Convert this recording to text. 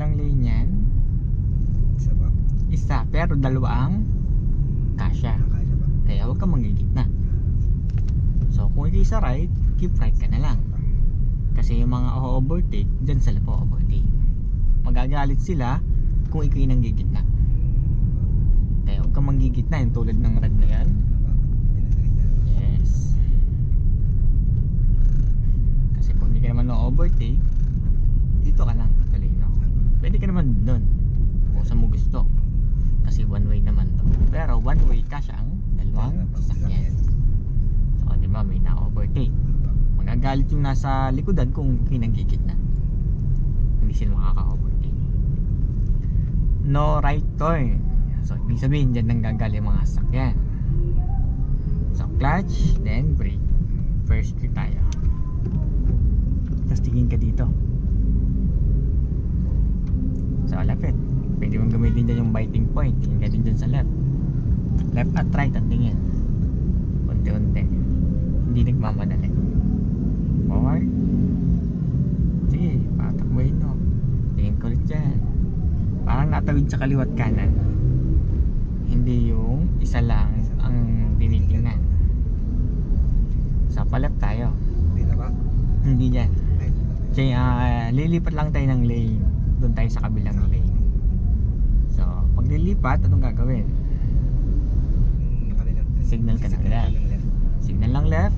ilang lane yan? Isa pa. Isa, pero dalawa ang kasya. Kaya pa. Kaya huwag kang manggigitna. So kung ikay sa right, keep right ka na lang. Kasi yung mga overtake, dyan sila po overtake. Magagalit sila kung ikay nanggigitna. Kaya huwag kang manggigitna, yung tulad ng red na yan. Yes. Kasi kung hindi ka naman na-overtake, dito ka lang, talino. Pwede ka naman doon kung saan mo gusto. Kasi one way naman to. Pero one way ka siyang dalawang sasakyan. So di ba may na-overtake. Magagalit yung nasa likodan kung kinagigit na. Hindi sila makaka-overtake. No right turn. So ibig sabihin dyan nang gagali yung mga sasakyan. So clutch, then brake. First gear tayo. Tapos tingin ka dito. So left. Pwede mong gamitin dyan yung biting point. Tingin ka din dyan sa left. Left at right ang tingin. Unti-unti. Hindi nagmamadali. Forward. Sige, patakbuhin mo. Tingin ko ulit dyan. Parang natawid sa kaliwat kanan. Hindi yung isa lang ang tinitingnan. So pa-left tayo. Hindi na ba? Hindi dyan. Kaya lilipat lang tayo ng lane. Doon tayo sa kabilang lane. So pag lilipat, anong gagawin? Signal ka ng left. Signal lang left.